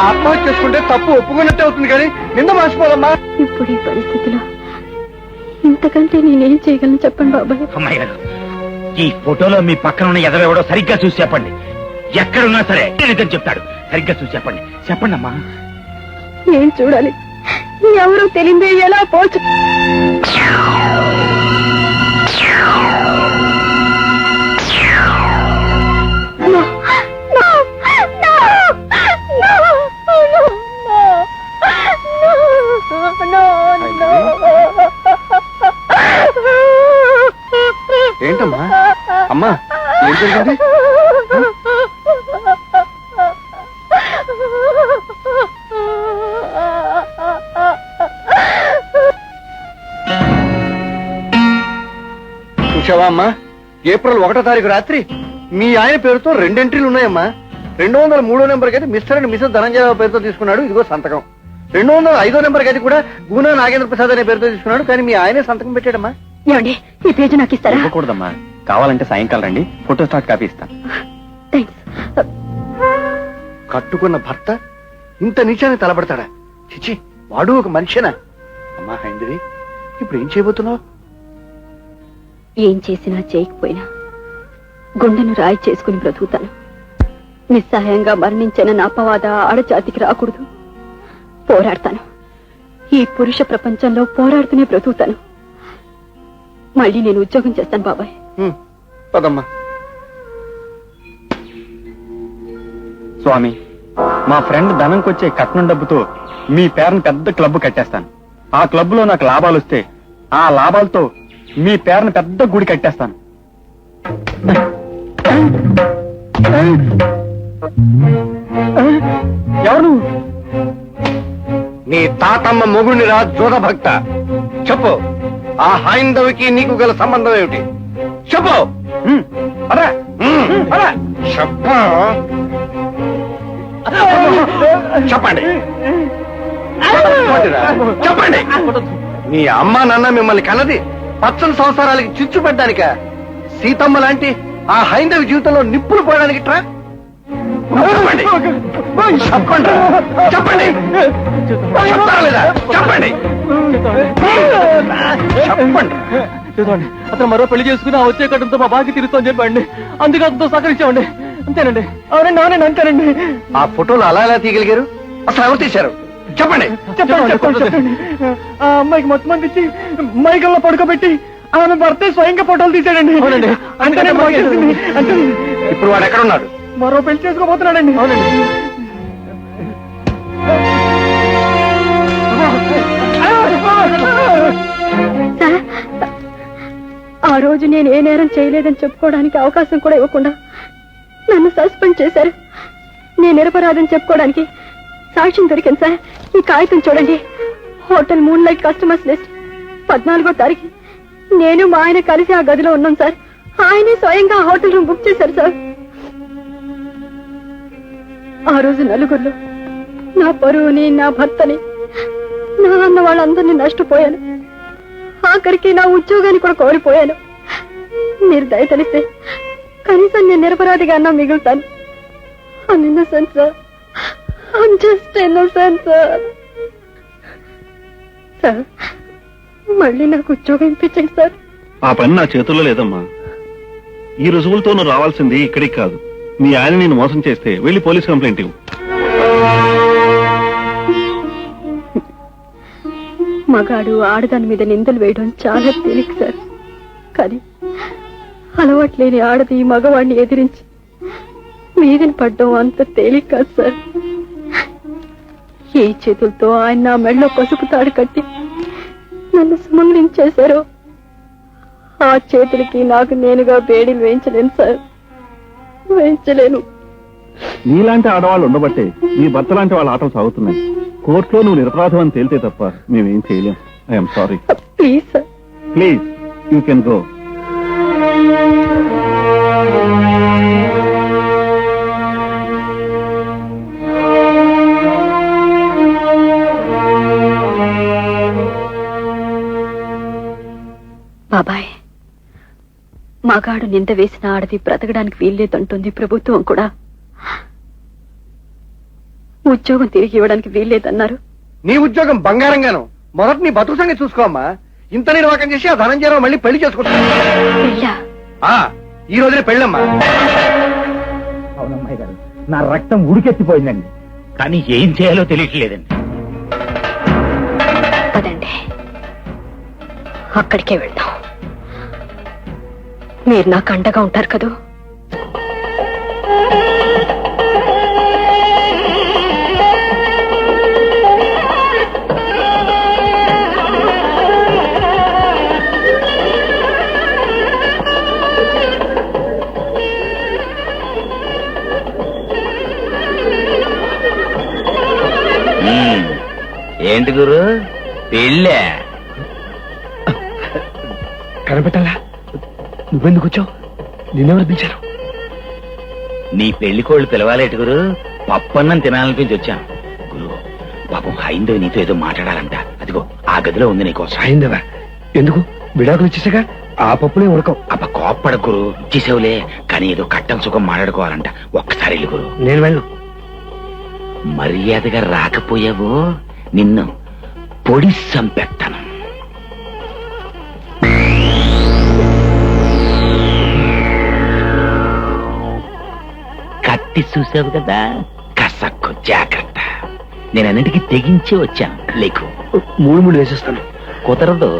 ఆత్మహత్య చేసుకుంటే తప్పు ఒప్పుకున్నట్టే అవుతుంది కానీ నింద మర్చిపోదమ్మా. ఇప్పుడు ఈ పరిస్థితిలో ఇంతకంటే నేనేం చేయగలను చెప్పండి బాబాయ్. అమ్మాయి గారు, ఈ ఫోటోలో మీ పక్కన ఉన్న ఎదవెవడో సరిగ్గా చూసి చెప్పండి. ఎక్కడున్నా సరే నిజం చెప్తాడు. సరిగ్గా చూసి చెప్పండి. చెప్పండి అమ్మా. ఏం చూడాలి? ఎవరు తెలియదే ఎలా పోల్చు. ఏంటమ్మా అమ్మా, ఏం జరిగింది? చూసావా అమ్మా, ఏప్రిల్ 1వ తారీఖు రాత్రి మీ ఆయన పేరుతో 2 ఎంట్రీలు ఉన్నాయమ్మా. 203వ నెంబర్కి అయితే మిస్టర్ అండ్ మిసెస్ ధనంజయ పేరుతో తీసుకున్నాడు, ఇదిగో సంతకం. 205వ నెంబర్కి అయితే కూడా గూనా నాగేంద్ర ప్రసాద్ అనే పేరుతో తీసుకున్నాడు, కానీ మీ ఆయనే సంతకం పెట్టాడమ్మా. ఏమండి, ఈ పేజీ నాకు ఇస్తారా? ఇవ్వకూడదమ్మా, కావాలంటే సాయంకాలం రండి, ఫోటో స్టాట్ కాపీ ఇస్తాను. కట్టుకున్న భర్త ఇంత నీచాన్ని తలబడతాడా? చిచి, వాడు ఒక మనిషేనా? అమ్మా హైందవి, ఇప్పుడు ఏం చేయబోతున్నావు? ఏం చేసినా చేయకపోయినా గుండెను రాయి చేసుకుని బ్రతుకుతాను. నిస్సహాయంగా మరణించిన నా అపవాద ఆడజాతికి రాకూడదు. పోరాడతాను. ఈ పురుష ప్రపంచంలో పోరాడుతూనే బ్రతుకుతాను. మళ్ళీ నేను ఉద్యోగం చేస్తాను బాబాయ్. పదమ్మా. స్వామి, మా ఫ్రెండ్ ధనంకొచ్చే కట్నం డబ్బుతో మీ పేరును పెద్ద క్లబ్ కట్టేస్తాను. ఆ క్లబ్ లో నాకు లాభాలు వస్తే ఆ లాభాలతో మీ పేరును పెద్ద గుడి కట్టేస్తాను. ఎవరు? నీ తాతమ్మ మొగుడిని రా జోద భక్త. చెప్పు, ఆ హైందవికి నీకు గల సంబంధం ఏమిటి? చెప్పు. చెప్పండి చెప్పండి. మీ అమ్మా నాన్న మిమ్మల్ని కన్నది పచ్చని సంవత్సరాలకి చిచ్చు పెట్టడానిక? సీతమ్మ లాంటి ఆ హైందవి జీవితంలో నిప్పులు పోయడానికి ట్రా? చెప్పండి చెప్పండి చెప్పండి చెప్తారా లేదా? చెప్పండి చెప్పండి. అతను మరో పెళ్లి చేసుకుని ఆ వచ్చే కట్టంతో మా బాకి తిరుగుతామని చెప్పండి. అందుకే అతనితో సహకరించామండి. అంతేనండి. అవునండి అవునండి అంతేనండి. ఆ ఫోటోలు అలా ఎలా తీయగలిగారు? అసలు ఎవరు తీశారు? చెప్పండి చెప్పండి చెప్పండి చెప్పండి. ఆ అమ్మాయికి మొత్తం మంది ఇచ్చి మైకల్లో పడుకోబెట్టి ఆమె భర్తే స్వయంగా ఫోటోలు తీశాడండి. అవునండి. ఇప్పుడు వాడు ఎక్కడున్నాడు? మరో పెళ్లి చేసుకోబోతున్నాడండి. అవునండి. ఆ రోజు నేను ఏ నేరం చేయలేదని చెప్పుకోవడానికి అవకాశం కూడా ఇవ్వకుండా నన్ను సస్పెండ్ చేశారు. నేను నిరపరాధని చెప్పుకోవడానికి సాక్ష్యం దొరికింది సార్. ఈ కాగితం చూడండి. Hotel Moonlight customers list 14వ తారీఖు నేను మా ఆయన కలిసి ఆ గదిలో ఉన్నాం సార్. ఆయనే స్వయంగా హోటల్ రూమ్ బుక్ చేశారు సార్. ఆ రోజు నలుగురిలో నా పరువుని, నా భర్తని, నా అన్న వాళ్ళందరినీ నష్టపోయాను. ఆఖరికి నా ఉద్యోగాన్ని కూడా కోల్పోయాను. మీరు దయ తెలిస్తే కనీసం నేను నిరపరాధిగా అన్నా మిగులుతాను. I'm innocent, sir. I'm just innocent, sir. Sir, మళ్ళీ నాకు ఉద్యోగం ఇప్పించండి సార్. ఆ పని నా చేతుల్లో లేదమ్మా. ఈ రుజువులతో నువ్వు రావాల్సింది ఇక్కడికి కాదు. మీ ఆయన నేను మోసం చేస్తే వెళ్ళి పోలీస్ కంప్లైంట్ ఇవ్వు. మగాడు ఆడదాని మీద నిందలు వేయడం చాలా తేలిక సార్. కానీ అలవాట్లేని ఆడది మగవాడిని ఎదిరించి మీదని పడ్డం అంత తేలిక కాదు సార్. ఏ చేతులతో ఆయన నా మెడలో పసుపు తాడు కట్టి నన్ను సుమంగళించేశారో ఆ చేతులకి నాకు నేనుగా బేడీలు వేయించలేను సార్. వేయించలేను. నీలాంటి ఆడవాళ్ళు ఉండబట్టే నీ భర్త లాంటి వాళ్ళ ఆటలు సాగుతున్నాయి. కోర్టులో నువ్వు నిరపరాధం అని తేలితే తప్ప మేమేం చేయలేం. I'm sorry. Please sir. Please, you can go. బాబాయ్, మగాడు నింద వేసిన ఆడది బ్రతకడానికి వీల్లేదంటుంది ప్రభుత్వం కూడా. ఉద్యోగం తిరిగి ఇవ్వడానికి వీల్లేదన్నారు. నీ ఉద్యోగం బంగారంగాను. మొదటి నీ బతుకు సంగతి చూసుకోమ్మా. ఇంత నిర్వాహకం చేసి ఆ ధనంజయరావు మళ్ళీ పెళ్లి చేసుకుంటాను. పెళ్ళా? ఈ రోజునే పెళ్ళమ్మా. అవునమ్మాయి గారు, నా రక్తం ఉడికెత్తిపోయిందండి. కానీ ఏం చేయాలో తెలియట్లేదండి. పదండి, అక్కడికే వెళ్దాం. మీరు నాకు అండగా ఉంటారు కదూ? ఏంటి గురు పెళ్ళే? కనిపెట్టాలా? నువ్వెందుకు వచ్చావు? నిన్నెవరు పిలిచారు? నీ పెళ్లి కోళ్ళు పిలవాలేటి గురు? పప్పన్నం తినాలనిపించి వచ్చాను గురు. పాపం హైందవి నీతో ఏదో మాట్లాడాలంట. అదిగో ఆ గదిలో ఉంది నీకోసం. అయిందవా? ఎందుకు? విడాకులు ఇచ్చేసాగా ఆ పప్పులే ఉడకవు. అబ్బ కోప్పడ గురు, ఇచ్చేసేవులే. కానీ ఏదో కట్టం సుఖం మాట్లాడుకోవాలంట. ఒక్కసారి వెళ్ళి గురు. నేను వెళ్ళను. మర్యాదగా రాకపోయావు నిన్ను పొడి సంపెత్తాను. కత్తి చూసావు కదా, కసక్కు జాగ్రత్త. నేనన్నిటికీ తెగించి వచ్చాను. లేకు 3 ముళ్ళు వేసేస్తాను. కుదరదు.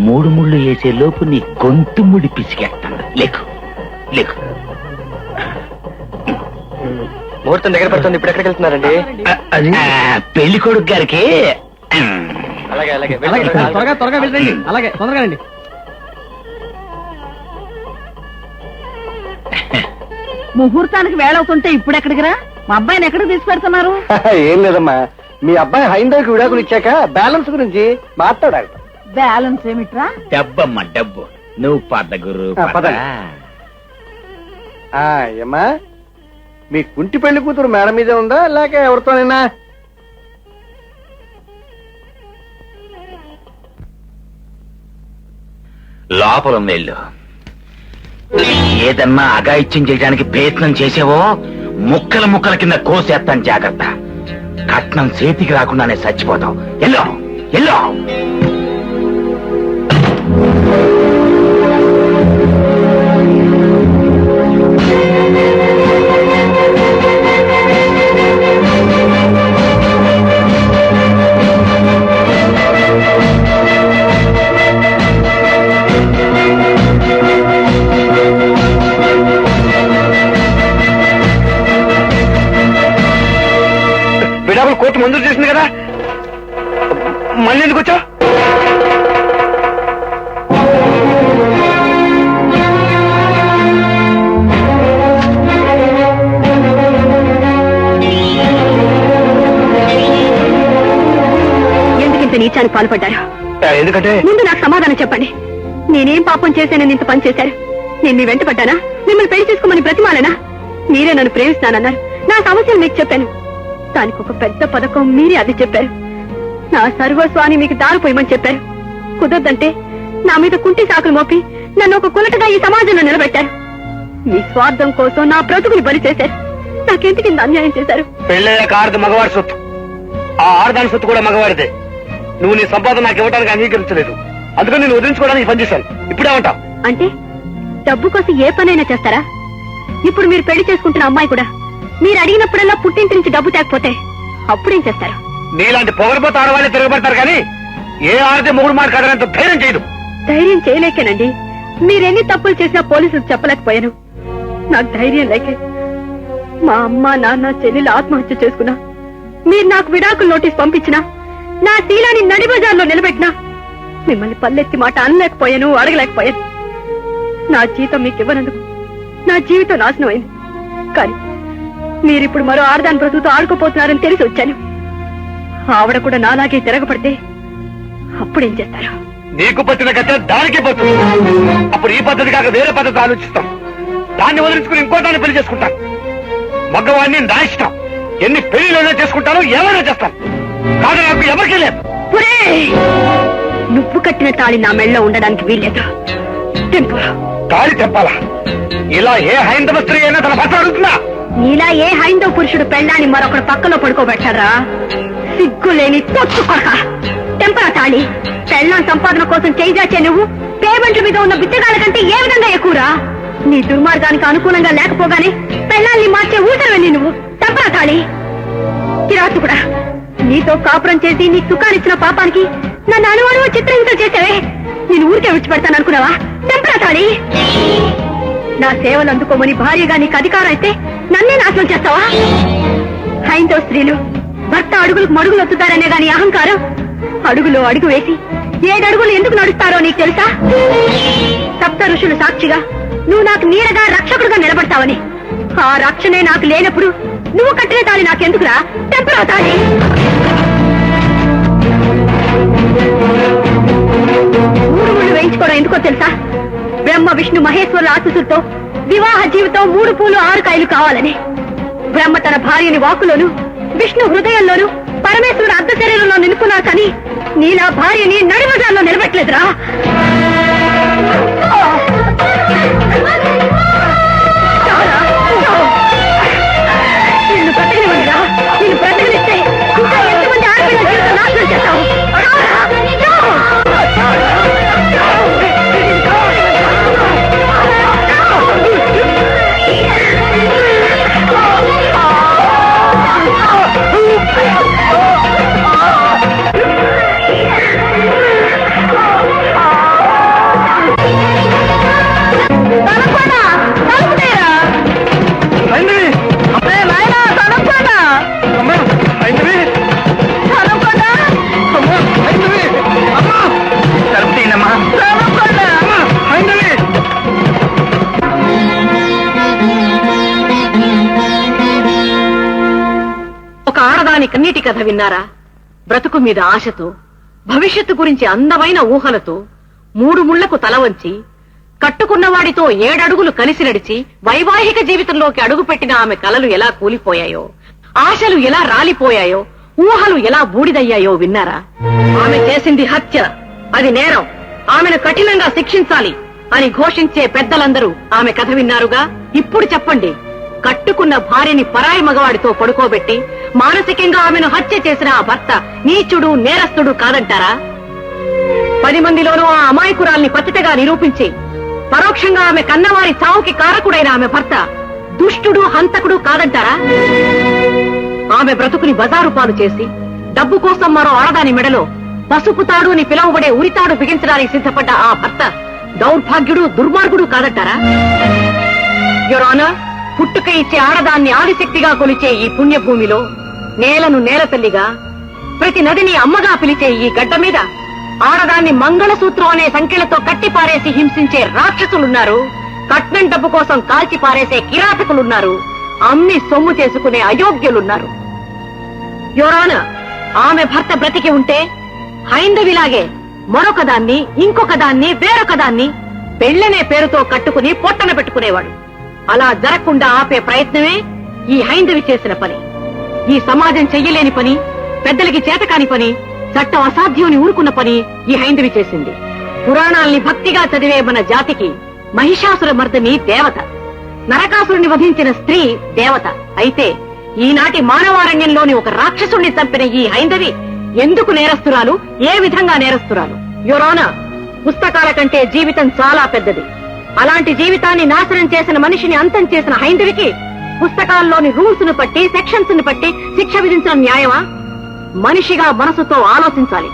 3 ముళ్ళు వేసే లోపు నీ గొంతు ముడి పిసికేస్తాను. లేకు లేకు. ముహూర్తం దగ్గర పడుతుంది. ఇప్పుడు ఎక్కడికి వెళ్తున్నారండి? అది పెళ్లి కొడుకు గారికి. అలాగే అలాగే త్వరగా వెళ్ళండి. అలాగే తొందరగా రండి. ముహూర్తానికి వేళవుతుంటే ఇప్పుడు ఎక్కడికి రా? మా అబ్బాయిని ఎక్కడికి తీసుకెడుతున్నారు? ఏం లేదమ్మా, మీ అబ్బాయి హైందవికి విడాకులు ఇచ్చాక బ్యాలెన్స్ గురించి మాట్లాడాలి. బ్యాలెన్స్ ఏమిట్రా? డబ్బమ్మా డబ్బు. నువ్వు పద గురు. పద. ఏమ్మా, మీ కుంటి పెళ్లి కూతురు మేడ మీదే ఉందా లేక ఎవరితోనైనా? లోపల వెళ్ళు. ఏదన్నా అగాయిత్యం చేయడానికి ప్రయత్నం చేసేవో ముక్కల ముక్కల కింద కోసేస్తాను. జాగ్రత్త. కట్నం చేతికి రాకుండానే చచ్చిపోతావు. Yellow yellow. విడాకులు కోర్టు మంజూరు చేసింది కదా, మళ్ళీ ఎందుకు వచ్చావు? ఎందుకింత నీచానికి పాల్పడ్డారు? ఎందుకంటే ముందు నాకు సమాధానం చెప్పండి. నేనేం పాపం చేశానని ఇంత పని చేశారు? నేను మీ వెంట పడ్డానా? మిమ్మల్ని పెళ్లి చేసుకోమని ప్రతిమాలనా? మీరే నన్ను ప్రేమిస్తానన్నారు. నా సమస్యలు మీకు చెప్పాను. దానికి ఒక పెద్ద పథకం మీరే అది చెప్పారు. నా సర్వస్వాన్ని మీకు దారిపోయమని చెప్పారు. కుదరదంటే నా మీద కుంటి సాకులు మోపి నన్ను ఒక కులటగా ఈ సమాజంలో నిలబెట్టారు. మీ స్వార్థం కోసం నా బ్రతుకుని బలి చేశారు. నాకెందుకు ఇంత అన్యాయం చేశారు? పెళ్ళయ్యాక ఆడది మగవాడి సొత్తు, ఆ ఆడదాని సొత్తు కూడా మగవాడిదే. నువ్వు నీ సంపాదన నాకు ఇవ్వడానికి అంగీకరించలేదు, అందుకని నేను వదిలించుకోవడానికి పనిచేశాను. ఇప్పుడేమంటావు? అంటే డబ్బు కోసం ఏ పనైనా చేస్తారా? ఇప్పుడు మీరు పెళ్లి చేసుకుంటున్న అమ్మాయి కూడా మీరు అడిగినప్పుడల్లా పుట్టింటి నుంచి డబ్బు తేకపోతే అప్పుడేం చేస్తారు? నీలాంటి పొగరపోతే ఆడవాళ్ళే తిరగబడతారు కానీ ఏ ఆడదే మొగుడు మాట కాదనంత ధైర్యం చేయదు. ధైర్యం చేయలేకేనండి. మీరెన్ని తప్పులు చేసినా పోలీసులకు చెప్పలేకపోయాను. నాకు ధైర్యం లేకే మా అమ్మ నాన్న చెల్లెలు ఆత్మహత్య చేసుకున్నా, మీరు నాకు విడాకులు నోటీస్ పంపించినా, నా శీలాన్ని నడి బజార్లో నిలబెట్టినా మిమ్మల్ని పల్లెత్తి మాట అనలేకపోయాను, అడగలేకపోయాను. నా జీతం మీకు ఇవ్వనందుకు నా జీవితం నాశనం అయింది. కానీ మీరిప్పుడు మరో ఆడదాని బ్రతుకుతో ఆడుకోపోతున్నారని తెలిసి వచ్చాను. ఆవిడ కూడా నాలాగే తిరగబడితే అప్పుడేం చేస్తారు? నీకు పట్టిన గత దానికే పడుతుంది. అప్పుడు ఈ పద్ధతి కాక వేరే పద్ధతి ఆలోచిస్తాం. దాన్ని వదిలించుకుని ఇంకో దాన్ని పెళ్లి చేసుకుంటాను. మగవాడిని నా ఇష్టం. ఎన్ని పెళ్లిలోనే చేసుకుంటానో ఏమైనా చేస్తాను. కాదు నాకు ఎవరికీ లేదు. నువ్వు కట్టిన తాళి నా మెళ్ళలో ఉండడానికి వీల్లేదు. తాళి తెప్పాలా? ఇలా ఏ హైందవ స్త్రీ అయినా తన భర్త అడుగుతుందా? నీలా ఏ హైందవ పురుషుడు పెళ్ళాన్ని మరొకడు పక్కలో పడుకోబెట్టారా? సిగ్గులేని తొచ్చు కొడక, టెంపరా తాళి. పెళ్ళాం సంపాదన కోసం చేయిజాచే నువ్వు పేమెంట్ల మీద ఉన్న బిచ్చగాళ్ళ కంటే ఏ విధంగా ఎక్కువరా? నీ దుర్మార్గానికి అనుకూలంగా లేకపోగానే పెళ్ళాన్ని మార్చే ఊసరవెళ్ళి నువ్వు. టెంపరా తాళి. కిరాతు కూడా నీతో కాపురం చేసి నీ సుఖాన్నిచ్చిన పాపానికి నన్ను అనువనువు చిత్రహింస చేసావే. నేను ఊరికే విడిచిపెడతాను అనుకున్నావా? టెంపరా తాళి. నా సేవలు అందుకోమని భార్యగా నీకు అధికారం అయితే నన్నే నాశనం చేస్తావా? హైందవ స్త్రీలు భర్త అడుగులకు మడుగులు వస్తుందారనే గాని అహంకారం, అడుగులో అడుగు వేసి 7 అడుగులు ఎందుకు నడుస్తారో నీకు తెలుసా? సప్త ఋషులు సాక్షిగా నువ్వు నాకు నీడగా రక్షకుడుగా నిలబడతావని. ఆ రక్షణే నాకు లేనప్పుడు నువ్వు కట్టిన తాళి నాకెందుకురా? టెంపరా తాళి. ఊరు వేయించుకోవడం ఎందుకో తెలుసా? బ్రహ్మ విష్ణు మహేశ్వరుల ఆశీస్సులతో వివాహ జీవితం 3 పూలు 6 కాయలు కావాలని. బ్రహ్మ తన భార్యని వాకులోను, విష్ణు హృదయంలోను, పరమేశ్వరుడు అర్ధ శరీరంలో నిలుపున్నా కానీ నీలా భార్యని నడిమజాల్లో నిలబెట్టలేదురా. నిన్ను బ్రతకనివ్వండిరా. నిన్ను బ్రతకనిస్తే ఇంకా ఎంతమంది ఆడపిల్లల జీవితం నాశనం చేస్తావు? కన్నీటి కథ విన్నారా? బ్రతుకు మీద ఆశతో, భవిష్యత్తు గురించి అందమైన ఊహలతో 3 ముళ్లకు తల వంచి కట్టుకున్నవాడితో 7 అడుగులు కలిసి నడిచి వైవాహిక జీవితంలోకి అడుగుపెట్టిన ఆమె కలలు ఎలా కూలిపోయాయో, ఆశలు ఎలా రాలిపోయాయో, ఊహలు ఎలా బూడిదయ్యాయో విన్నారా? ఆమె చేసింది హత్య, అది నేరం, ఆమెను కఠినంగా శిక్షించాలి అని ఘోషించే పెద్దలందరూ ఆమె కథ విన్నారుగా. ఇప్పుడు చెప్పండి, కట్టుకున్న భార్యని పరాయి మగవాడితో పడుకోబెట్టి మానసికంగా ఆమెను హత్య చేసిన ఆ భర్త నీచుడు, నేరస్తుడు కాదంటారా? 10 మందిలోనూ ఆ అమాయకురాల్ని పతితగా నిరూపించి పరోక్షంగా ఆమె కన్నవారి చావుకి కారకుడైన ఆమె భర్త దుష్టుడు, హంతకుడు కాదంటారా? ఆమె బ్రతుకుని బజారు పాలు చేసి డబ్బు కోసం మరో ఆడదాని మెడలో పసుపు తాడు అని పిలువబడే ఉరితాడు బిగించడానికి సిద్ధపడ్డ ఆ భర్త దౌర్భాగ్యుడు, దుర్మార్గుడు కాదంటారా? యువర్ ఆనర్, పుట్టుక ఇచ్చే ఆడదాన్ని ఆదిశక్తిగా కొలిచే ఈ పుణ్యభూమిలో, నేలను నేలతల్లిగా, ప్రతి నదిని అమ్మగా పిలిచే ఈ గడ్డ మీద ఆడదాన్ని మంగళసూత్రం అనే సంఖ్యలతో కట్టిపారేసి హింసించే రాక్షసులున్నారు, కట్నం డబ్బు కోసం కాల్చి పారేసే కిరాతకులున్నారు, అమ్మి సొమ్ము చేసుకునే అయోగ్యులున్నారు. యోరానా, ఆమె భర్త బ్రతికి ఉంటే హైందవిలాగే మరొకదాన్ని, ఇంకొకదాన్ని, వేరొకదాన్ని పెళ్లనే పేరుతో కట్టుకుని పొట్టన పెట్టుకునేవాడు. అలా జరగకుండా ఆపే ప్రయత్నమే ఈ హైందవి చేసిన పని. ఈ సమాజం చెయ్యలేని పని, పెద్దలకి చేతకాని పని, చట్టం అసాధ్యం ఊరుకున్న పని ఈ హైందవి చేసింది. పురాణాల్ని భక్తిగా చదివే మన జాతికి మహిషాసుర మర్దిని దేవత, నరకాసురుని వధించిన స్త్రీ దేవత. అయితే ఈనాటి మానవారణ్యంలోని ఒక రాక్షసుణ్ణి చంపిన ఈ హైందవి ఎందుకు నేరస్తురాలు, ఏ విధంగా నేరస్తురాలు? యోరానా, పుస్తకాల కంటే జీవితం చాలా పెద్దది. అలాంటి జీవితాన్ని నాశనం చేసిన మనిషిని అంతం చేసిన హైందవికి పుస్తకాల్లోని రూల్స్ ను బట్టి, సెక్షన్స్ ను బట్టి శిక్ష విధించడం న్యాయమా? మనిషిగా మనసుతో ఆలోచించాలి.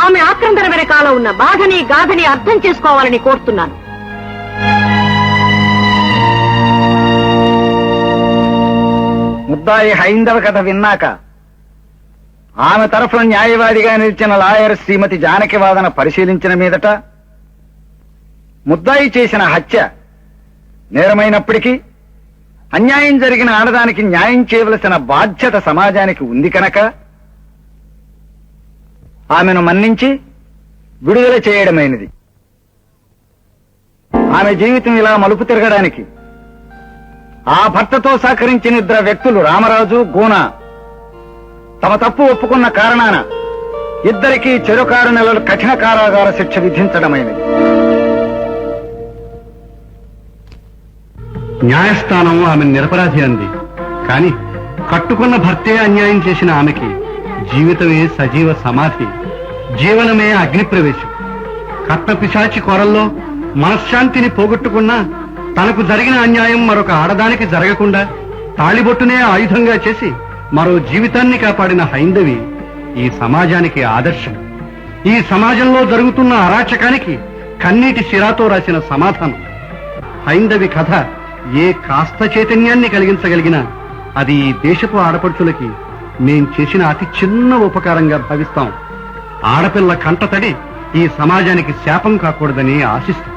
ఆమె ఆక్రందన వెనకాల ఉన్న బాధని, గాథని అర్థం చేసుకోవాలని కోరుతున్నాను. ముద్దాయి హైందవ కథ విన్నాక ఆమె తరఫున న్యాయవాదిగా నిలిచిన లాయర్ శ్రీమతి జానకి వాదన పరిశీలించిన మీదట ముద్దాయి చేసిన హత్య నేరమైనప్పటికీ అన్యాయం జరిగిన ఆడదానికి న్యాయం చేయవలసిన బాధ్యత సమాజానికి ఉంది కనుక ఆమెను మన్నించి విడుదల చేయడమైనది. ఆమె జీవితం ఇలా మలుపు తిరగడానికి ఆ భర్తతో సహకరించిన 2 వ్యక్తులు రామరాజు, గూన తమ తప్పు ఒప్పుకున్న కారణాన ఇద్దరికీ చెరు 6 నెలలు కఠిన కారాగార శిక్ష విధించడమైనది. న్యాయస్థానం ఆమె నిరపరాధి అంది. కానీ కట్టుకున్న భర్తే అన్యాయం చేసిన ఆమెకి జీవితమే సజీవ సమాధి, జీవనమే అగ్నిప్రవేశం. కట్నపిశాచి కొరల్లో మనశ్శాంతిని పోగొట్టుకున్నా తనకు జరిగిన అన్యాయం మరొక ఆడదానికి జరగకుండా తాళిబొట్టునే ఆయుధంగా చేసి మరో జీవితాన్ని కాపాడిన హైందవి ఈ సమాజానికి ఆదర్శం. ఈ సమాజంలో జరుగుతున్న అరాచకానికి కన్నీటి సిరాతో రాసిన సమాధానం. హైందవి కథ ఏ కాస్త చైతన్యాన్ని కలిగించగలిగినా అది ఈ దేశపు ఆడపడుచులకి మేం చేసిన అతి చిన్న ఉపకారంగా భావిస్తాం. ఆడపిల్ల కంటతడి ఈ సమాజానికి శాపం కాకూడదని ఆశిస్తాం.